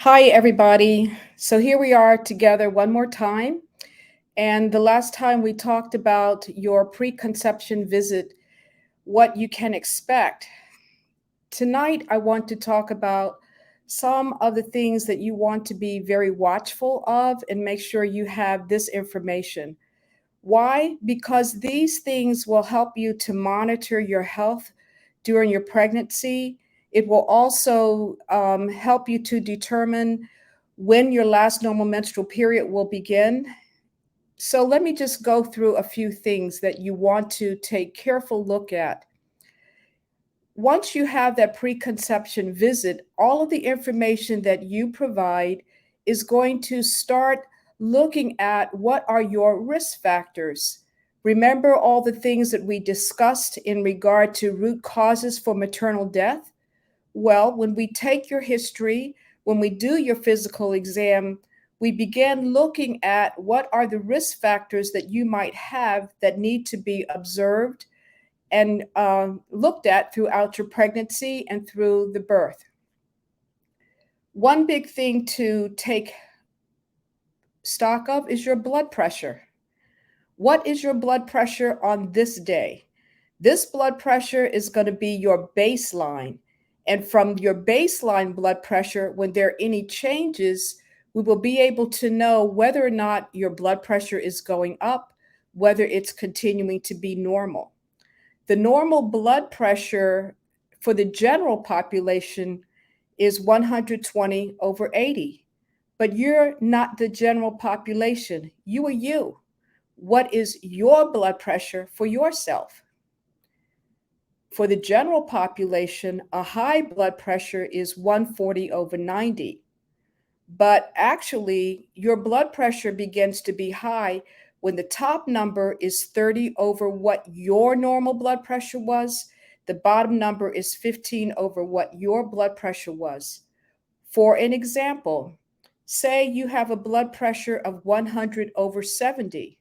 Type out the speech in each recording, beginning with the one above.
Hi, everybody. So here we are together one more time. And the last time we talked about your preconception visit, what you can expect. Tonight, I want to talk about some of the things that you want to be very watchful of and make sure you have this information. Why? Because these things will help you to monitor your health during your pregnancy. It will also help you to determine when your last normal menstrual period will begin. So, let me just go through a few things that you want to take careful look at. Once you have that preconception visit, all of the information that you provide is going to start looking at what are your risk factors. Remember all the things that we discussed in regard to root causes for maternal death? Well, when we take your history, when we do your physical exam, we begin looking at what are the risk factors that you might have that need to be observed and looked at throughout your pregnancy and through the birth. One big thing to take stock of is your blood pressure. What is your blood pressure on this day? This blood pressure is going to be your baseline. And from your baseline blood pressure, when there are any changes, we will be able to know whether or not your blood pressure is going up, whether it's continuing to be normal. The normal blood pressure for the general population is 120 over 80. But you're not the general population. You are you. What is your blood pressure for yourself? For the general population, a high blood pressure is 140 over 90. But actually, your blood pressure begins to be high when the top number is 30 over what your normal blood pressure was. The bottom number is 15 over what your blood pressure was. For an example, say you have a blood pressure of 100 over 70.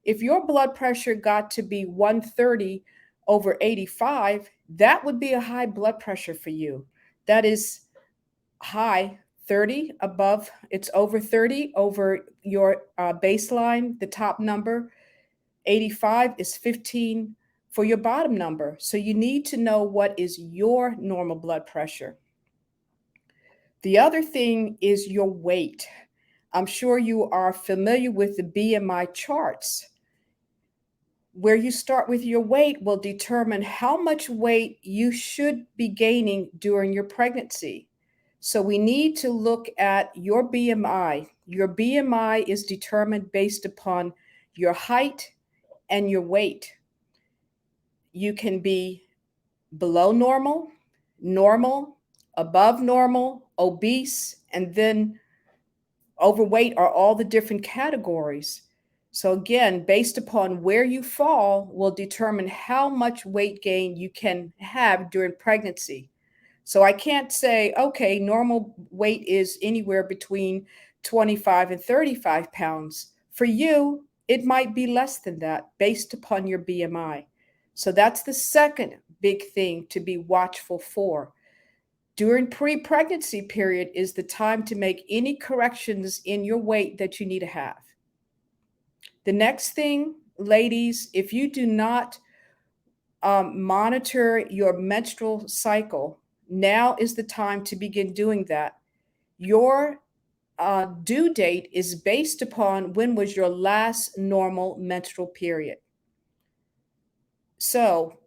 If your blood pressure got to be 130 over 85, that would be a high blood pressure for you. That is high 30 above, it's over 30 over your baseline, the top number. 85 is 15 for your bottom number. So you need to know what is your normal blood pressure. The other thing is your weight. I'm sure you are familiar with the BMI charts. Where you start with your weight will determine how much weight you should be gaining during your pregnancy. So we need to look at your BMI. Your BMI is determined based upon your height and your weight. You can be below normal, normal, above normal, obese, and then overweight are all the different categories. So again, based upon where you fall will determine how much weight gain you can have during pregnancy. So I can't say, okay, normal weight is anywhere between 25 and 35 pounds. For you, it might be less than that based upon your BMI. So that's the second big thing to be watchful for. During pre-pregnancy period is the time to make any corrections in your weight that you need to have. The next thing, ladies, if you do not monitor your menstrual cycle, now is the time to begin doing that. Your due date is based upon when was your last normal menstrual period. So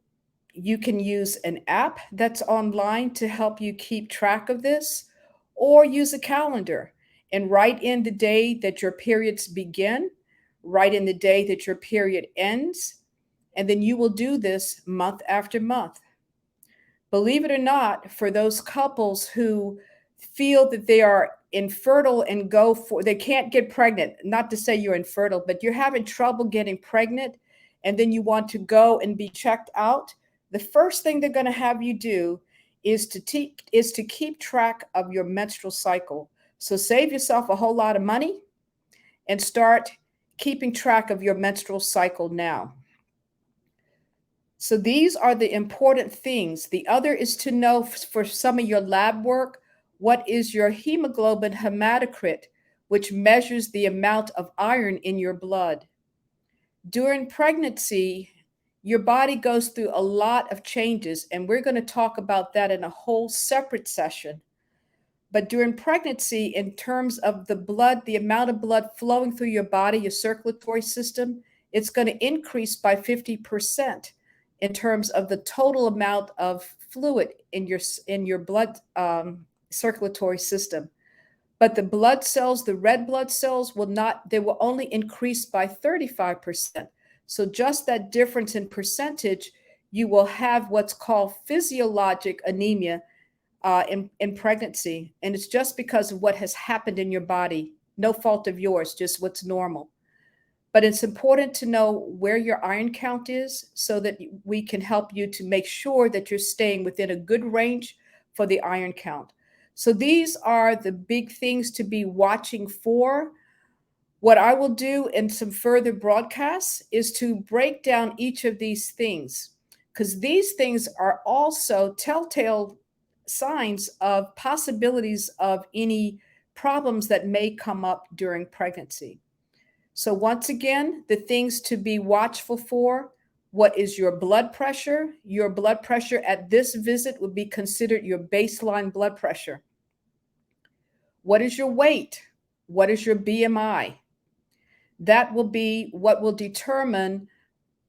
you can use an app that's online to help you keep track of this, or use a calendar and write in the day that your periods begin, write in the day that your period ends, and then you will do this month after month. Believe it or not, for those couples who feel that they are infertile and they can't get pregnant, not to say you're infertile, but you're having trouble getting pregnant, and then you want to go and be checked out, the first thing they're going to have you do is to keep track of your menstrual cycle. So save yourself a whole lot of money and start keeping track of your menstrual cycle now. So these are the important things. The other is to know for some of your lab work What is your hemoglobin hematocrit, which measures the amount of iron in your blood? During pregnancy, your body goes through a lot of changes, and we're going to talk about that in a whole separate session. But during pregnancy, in terms of the blood, the amount of blood flowing through your body, your circulatory system, it's going to increase by 50% in terms of the total amount of fluid in your blood circulatory system. But the blood cells, the red blood cells, will not, they will only increase by 35%. So just that difference in percentage, you will have what's called physiologic anemia in pregnancy. And it's just because of what has happened in your body. No fault of yours, just what's normal. But it's important to know where your iron count is so that we can help you to make sure that you're staying within a good range for the iron count. So these are the big things to be watching for. What I will do in some further broadcasts is to break down each of these things, because these things are also telltale signs of possibilities of any problems that may come up during pregnancy. So once again, the things to be watchful for: what is your blood pressure? Your blood pressure at this visit would be considered your baseline blood pressure. What is your weight? What is your BMI? That will be what will determine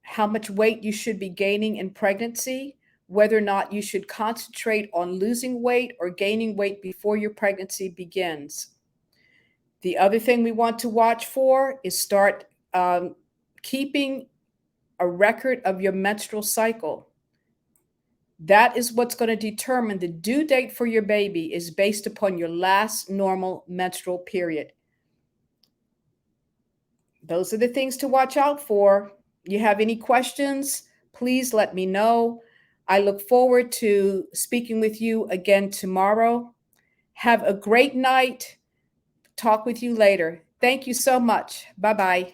how much weight you should be gaining in pregnancy, whether or not you should concentrate on losing weight or gaining weight before your pregnancy begins. The other thing we want to watch for is start keeping a record of your menstrual cycle. That is what's going to determine the due date for your baby is based upon your last normal menstrual period. Those are the things to watch out for. You have any questions, please let me know. I look forward to speaking with you again tomorrow. Have a great night. Talk with you later. Thank you so much. Bye-bye.